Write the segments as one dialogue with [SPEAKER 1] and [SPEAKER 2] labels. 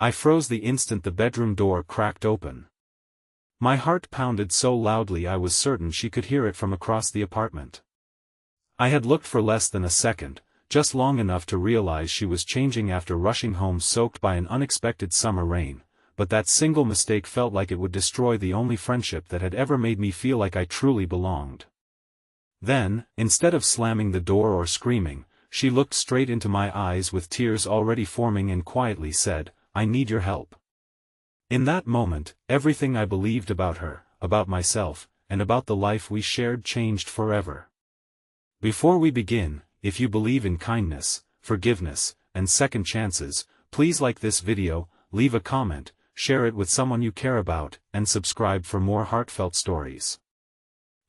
[SPEAKER 1] I froze the instant the bedroom door cracked open. My heart pounded so loudly I was certain she could hear it from across the apartment. I had looked for less than a second, just long enough to realize she was changing after rushing home soaked by an unexpected summer rain, but that single mistake felt like it would destroy the only friendship that had ever made me feel like I truly belonged. Then, instead of slamming the door or screaming, she looked straight into my eyes with tears already forming and quietly said, "I need your help." In that moment, everything I believed about her, about myself, and about the life we shared changed forever. Before we begin, if you believe in kindness, forgiveness, and second chances, please like this video, leave a comment, share it with someone you care about, and subscribe for more heartfelt stories.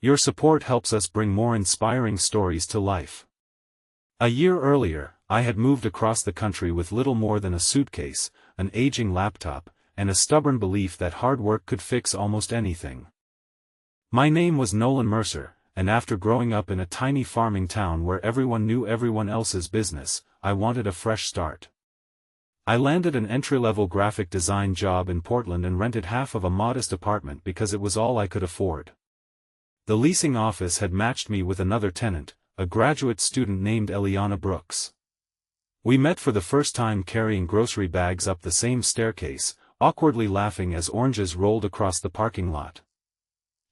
[SPEAKER 1] Your support helps us bring more inspiring stories to life. A year earlier, I had moved across the country with little more than a suitcase, an aging laptop, and a stubborn belief that hard work could fix almost anything. My name was Nolan Mercer, and after growing up in a tiny farming town where everyone knew everyone else's business, I wanted a fresh start. I landed an entry-level graphic design job in Portland and rented half of a modest apartment because it was all I could afford. The leasing office had matched me with another tenant, a graduate student named Eliana Brooks. We met for the first time carrying grocery bags up the same staircase, awkwardly laughing as oranges rolled across the parking lot.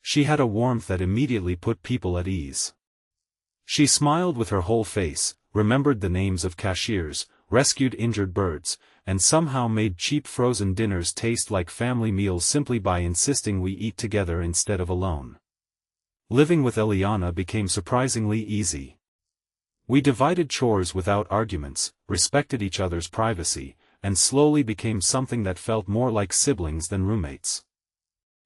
[SPEAKER 1] She had a warmth that immediately put people at ease. She smiled with her whole face, remembered the names of cashiers, rescued injured birds, and somehow made cheap frozen dinners taste like family meals simply by insisting we eat together instead of alone. Living with Eliana became surprisingly easy. We divided chores without arguments, respected each other's privacy, and slowly became something that felt more like siblings than roommates.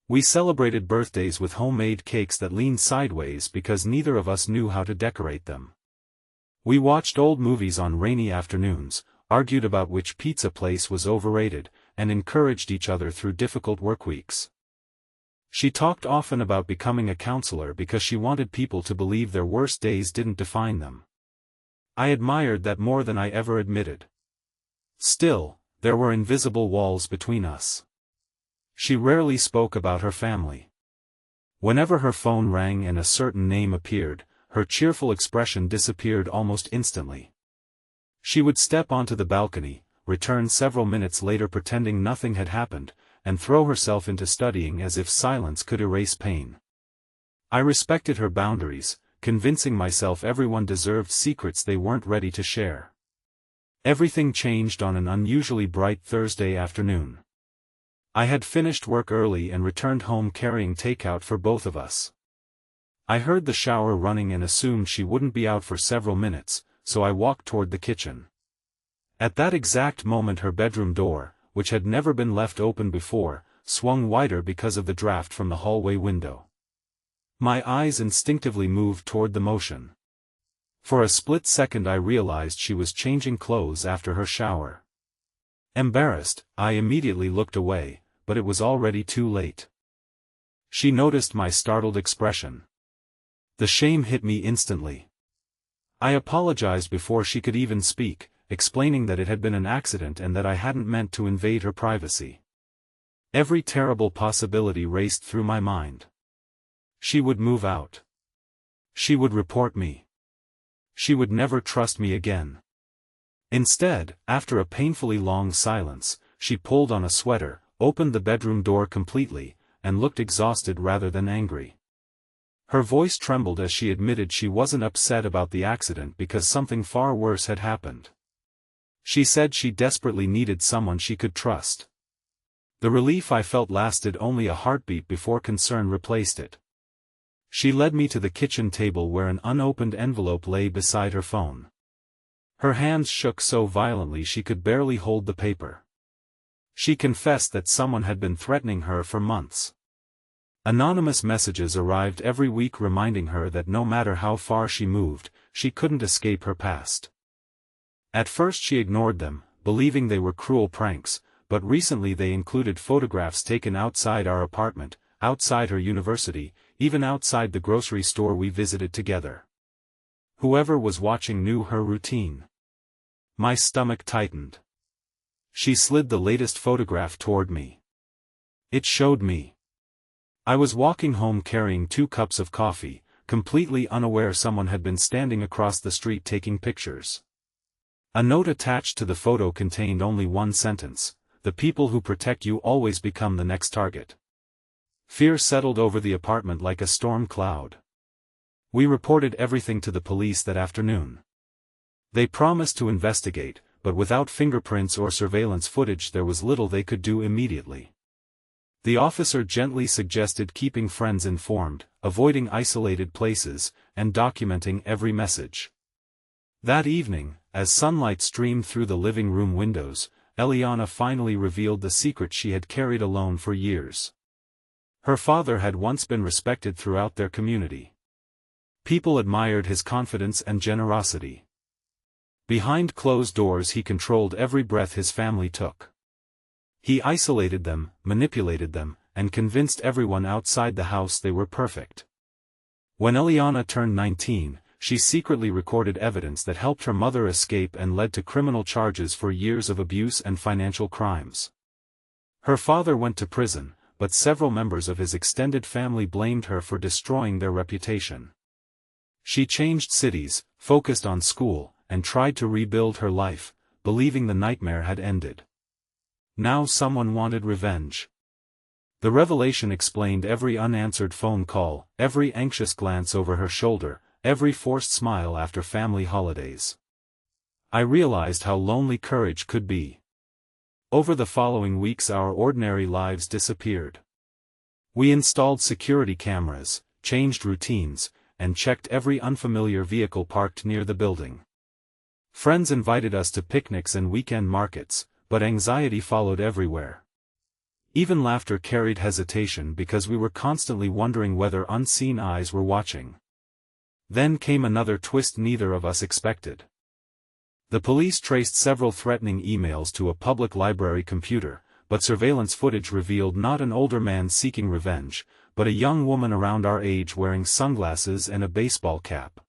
[SPEAKER 1] We celebrated birthdays with homemade cakes that leaned sideways because neither of us knew how to decorate them. We watched old movies on rainy afternoons, argued about which pizza place was overrated, and encouraged each other through difficult work weeks. She talked often about becoming a counselor because she wanted people to believe their worst days didn't define them. I admired that more than I ever admitted. Still, there were invisible walls between us. She rarely spoke about her family. Whenever her phone rang and a certain name appeared, her cheerful expression disappeared almost instantly. She would step onto the balcony, return several minutes later pretending nothing had happened, and throw herself into studying as if silence could erase pain. I respected her boundaries, convincing myself everyone deserved secrets they weren't ready to share. Everything changed on an unusually bright Thursday afternoon. I had finished work early and returned home carrying takeout for both of us. I heard the shower running and assumed she wouldn't be out for several minutes, so I walked toward the kitchen. At that exact moment her bedroom door, which had never been left open before, swung wider because of the draft from the hallway window. My eyes instinctively moved toward the motion. For a split second I realized she was changing clothes after her shower. Embarrassed, I immediately looked away, but it was already too late. She noticed my startled expression. The shame hit me instantly. I apologized before she could even speak, explaining that it had been an accident and that I hadn't meant to invade her privacy. Every terrible possibility raced through my mind. She would move out. She would report me. She would never trust me again. Instead, after a painfully long silence, she pulled on a sweater, opened the bedroom door completely, and looked exhausted rather than angry. Her voice trembled as she admitted she wasn't upset about the accident because something far worse had happened. She said she desperately needed someone she could trust. The relief I felt lasted only a heartbeat before concern replaced it. She led me to the kitchen table where an unopened envelope lay beside her phone. Her hands shook so violently she could barely hold the paper. She confessed that someone had been threatening her for months. Anonymous messages arrived every week reminding her that no matter how far she moved, she couldn't escape her past. At first she ignored them, believing they were cruel pranks, but recently they included photographs taken outside our apartment, outside her university, even outside the grocery store we visited together. Whoever was watching knew her routine. My stomach tightened. She slid the latest photograph toward me. It showed me. I was walking home carrying 2 cups of coffee, completely unaware someone had been standing across the street taking pictures. A note attached to the photo contained only one sentence: "The people who protect you always become the next target." Fear settled over the apartment like a storm cloud. We reported everything to the police that afternoon. They promised to investigate, but without fingerprints or surveillance footage there was little they could do immediately. The officer gently suggested keeping friends informed, avoiding isolated places, and documenting every message. That evening, as sunlight streamed through the living room windows, Eliana finally revealed the secret she had carried alone for years. Her father had once been respected throughout their community. People admired his confidence and generosity. Behind closed doors he controlled every breath his family took. He isolated them, manipulated them, and convinced everyone outside the house they were perfect. When Eliana turned 19, she secretly recorded evidence that helped her mother escape and led to criminal charges for years of abuse and financial crimes. Her father went to prison, but several members of his extended family blamed her for destroying their reputation. She changed cities, focused on school, and tried to rebuild her life, believing the nightmare had ended. Now someone wanted revenge. The revelation explained every unanswered phone call, every anxious glance over her shoulder, every forced smile after family holidays. I realized how lonely courage could be. Over the following weeks our ordinary lives disappeared. We installed security cameras, changed routines, and checked every unfamiliar vehicle parked near the building. Friends invited us to picnics and weekend markets, but anxiety followed everywhere. Even laughter carried hesitation because we were constantly wondering whether unseen eyes were watching. Then came another twist neither of us expected. The police traced several threatening emails to a public library computer, but surveillance footage revealed not an older man seeking revenge, but a young woman around our age wearing sunglasses and a baseball cap.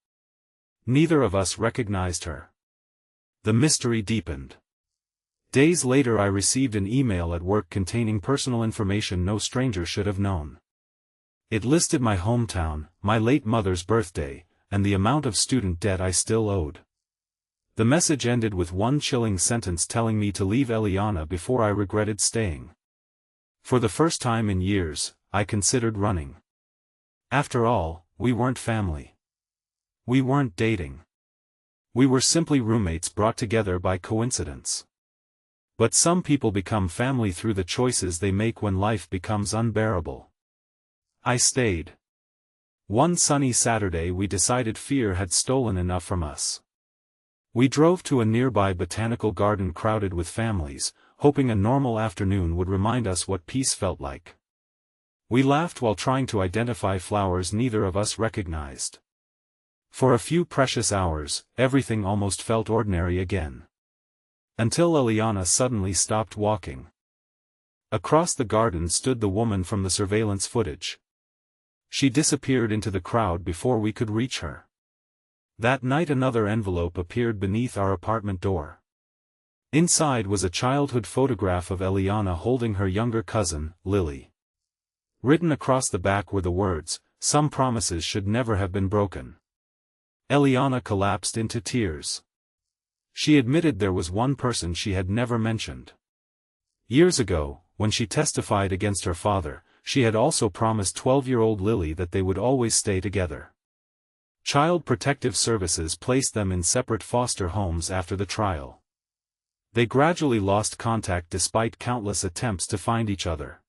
[SPEAKER 1] Neither of us recognized her. The mystery deepened. Days later I received an email at work containing personal information no stranger should have known. It listed my hometown, my late mother's birthday, and the amount of student debt I still owed. The message ended with one chilling sentence telling me to leave Eliana before I regretted staying. For the first time in years, I considered running. After all, we weren't family. We weren't dating. We were simply roommates brought together by coincidence. But some people become family through the choices they make when life becomes unbearable. I stayed. One sunny Saturday we decided fear had stolen enough from us. We drove to a nearby botanical garden crowded with families, hoping a normal afternoon would remind us what peace felt like. We laughed while trying to identify flowers neither of us recognized. For a few precious hours, everything almost felt ordinary again. Until Eliana suddenly stopped walking. Across the garden stood the woman from the surveillance footage. She disappeared into the crowd before we could reach her. That night another envelope appeared beneath our apartment door. Inside was a childhood photograph of Eliana holding her younger cousin, Lily. Written across the back were the words, "Some promises should never have been broken." Eliana collapsed into tears. She admitted there was one person she had never mentioned. Years ago, when she testified against her father, she had also promised 12-year-old Lily that they would always stay together. Child Protective Services placed them in separate foster homes after the trial. They gradually lost contact despite countless attempts to find each other.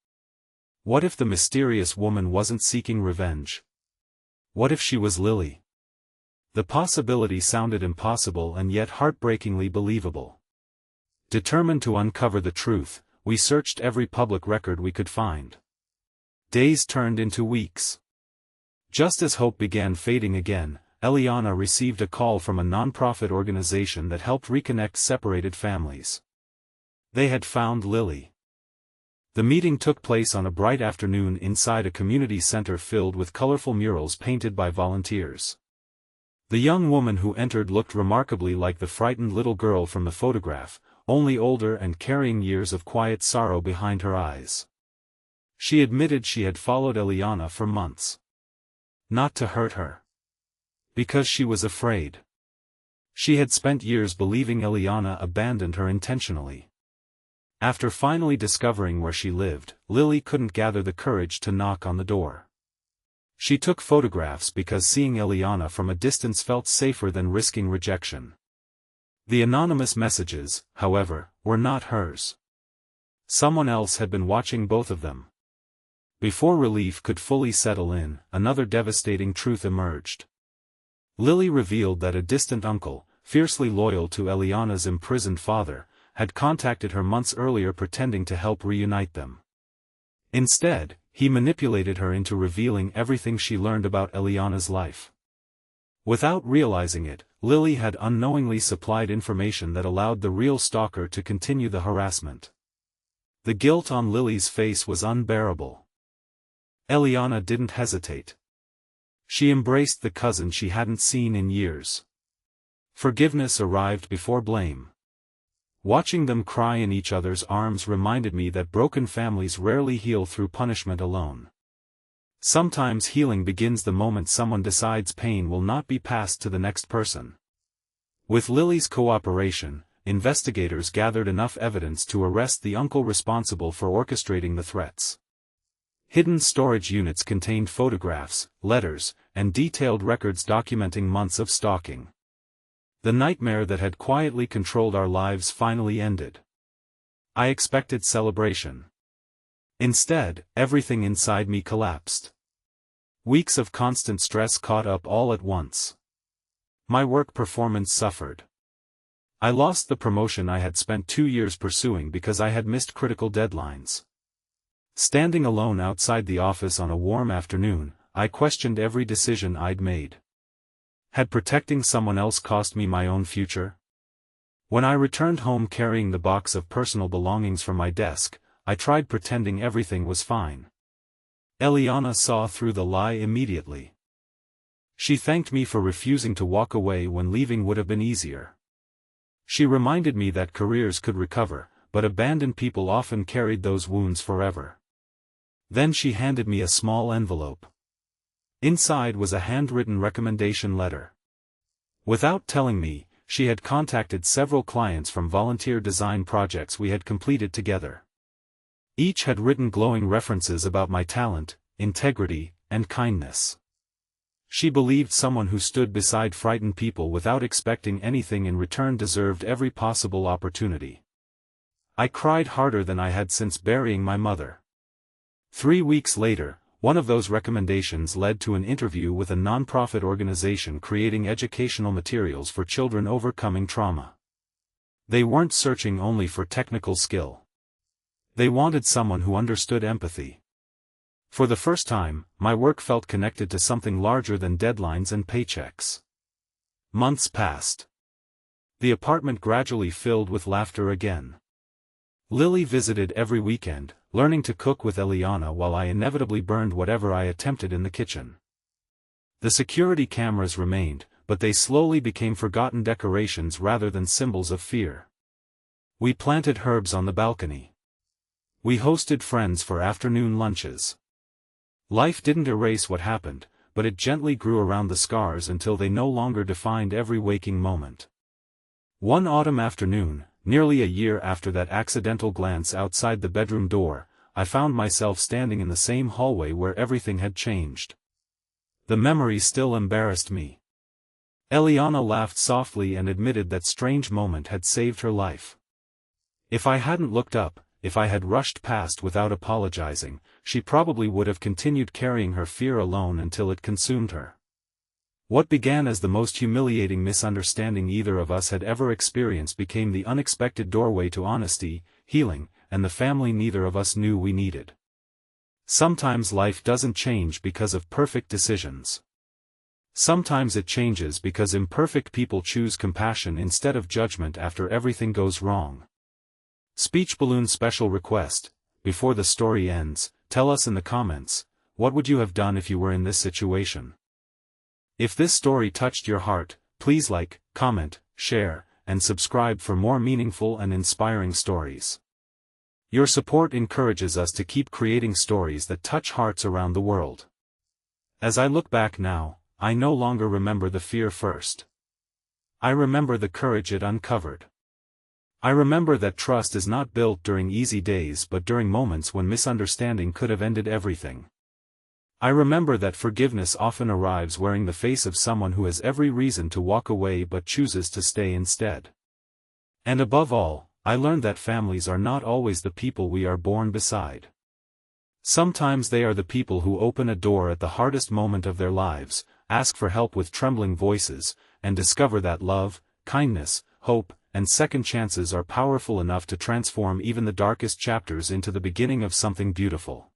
[SPEAKER 1] What if the mysterious woman wasn't seeking revenge? What if she was Lily? The possibility sounded impossible and yet heartbreakingly believable. Determined to uncover the truth, we searched every public record we could find. Days turned into weeks. Just as hope began fading again, Eliana received a call from a nonprofit organization that helped reconnect separated families. They had found Lily. The meeting took place on a bright afternoon inside a community center filled with colorful murals painted by volunteers. The young woman who entered looked remarkably like the frightened little girl from the photograph, only older and carrying years of quiet sorrow behind her eyes. She admitted she had followed Eliana for months. Not to hurt her. Because she was afraid. She had spent years believing Eliana abandoned her intentionally. After finally discovering where she lived, Lily couldn't gather the courage to knock on the door. She took photographs because seeing Eliana from a distance felt safer than risking rejection. The anonymous messages, however, were not hers. Someone else had been watching both of them. Before relief could fully settle in, another devastating truth emerged. Lily revealed that a distant uncle, fiercely loyal to Eliana's imprisoned father, had contacted her months earlier pretending to help reunite them. Instead, he manipulated her into revealing everything she learned about Eliana's life. Without realizing it, Lily had unknowingly supplied information that allowed the real stalker to continue the harassment. The guilt on Lily's face was unbearable. Eliana didn't hesitate. She embraced the cousin she hadn't seen in years. Forgiveness arrived before blame. Watching them cry in each other's arms reminded me that broken families rarely heal through punishment alone. Sometimes healing begins the moment someone decides pain will not be passed to the next person. With Lily's cooperation, investigators gathered enough evidence to arrest the uncle responsible for orchestrating the threats. Hidden storage units contained photographs, letters, and detailed records documenting months of stalking. The nightmare that had quietly controlled our lives finally ended. I expected celebration. Instead, everything inside me collapsed. Weeks of constant stress caught up all at once. My work performance suffered. I lost the promotion I had spent 2 years pursuing because I had missed critical deadlines. Standing alone outside the office on a warm afternoon, I questioned every decision I'd made. Had protecting someone else cost me my own future? When I returned home carrying the box of personal belongings from my desk, I tried pretending everything was fine. Eliana saw through the lie immediately. She thanked me for refusing to walk away when leaving would have been easier. She reminded me that careers could recover, but abandoned people often carried those wounds forever. Then she handed me a small envelope. Inside was a handwritten recommendation letter. Without telling me, she had contacted several clients from volunteer design projects we had completed together. Each had written glowing references about my talent, integrity, and kindness. She believed someone who stood beside frightened people without expecting anything in return deserved every possible opportunity. I cried harder than I had since burying my mother. 3 weeks later, one of those recommendations led to an interview with a nonprofit organization creating educational materials for children overcoming trauma. They weren't searching only for technical skill. They wanted someone who understood empathy. For the first time, my work felt connected to something larger than deadlines and paychecks. Months passed. The apartment gradually filled with laughter again. Lily visited every weekend, learning to cook with Eliana while I inevitably burned whatever I attempted in the kitchen. The security cameras remained, but they slowly became forgotten decorations rather than symbols of fear. We planted herbs on the balcony. We hosted friends for afternoon lunches. Life didn't erase what happened, but it gently grew around the scars until they no longer defined every waking moment. One autumn afternoon, nearly a year after that accidental glance outside the bedroom door, I found myself standing in the same hallway where everything had changed. The memory still embarrassed me. Eliana laughed softly and admitted that strange moment had saved her life. If I hadn't looked up, if I had rushed past without apologizing, she probably would have continued carrying her fear alone until it consumed her. What began as the most humiliating misunderstanding either of us had ever experienced became the unexpected doorway to honesty, healing, and the family neither of us knew we needed. Sometimes life doesn't change because of perfect decisions. Sometimes it changes because imperfect people choose compassion instead of judgment after everything goes wrong. Speech balloon special request: before the story ends, tell us in the comments, what would you have done if you were in this situation? If this story touched your heart, please like, comment, share, and subscribe for more meaningful and inspiring stories. Your support encourages us to keep creating stories that touch hearts around the world. As I look back now, I no longer remember the fear first. I remember the courage it uncovered. I remember that trust is not built during easy days but during moments when misunderstanding could have ended everything. I remember that forgiveness often arrives wearing the face of someone who has every reason to walk away but chooses to stay instead. And above all, I learned that families are not always the people we are born beside. Sometimes they are the people who open a door at the hardest moment of their lives, ask for help with trembling voices, and discover that love, kindness, hope, and second chances are powerful enough to transform even the darkest chapters into the beginning of something beautiful.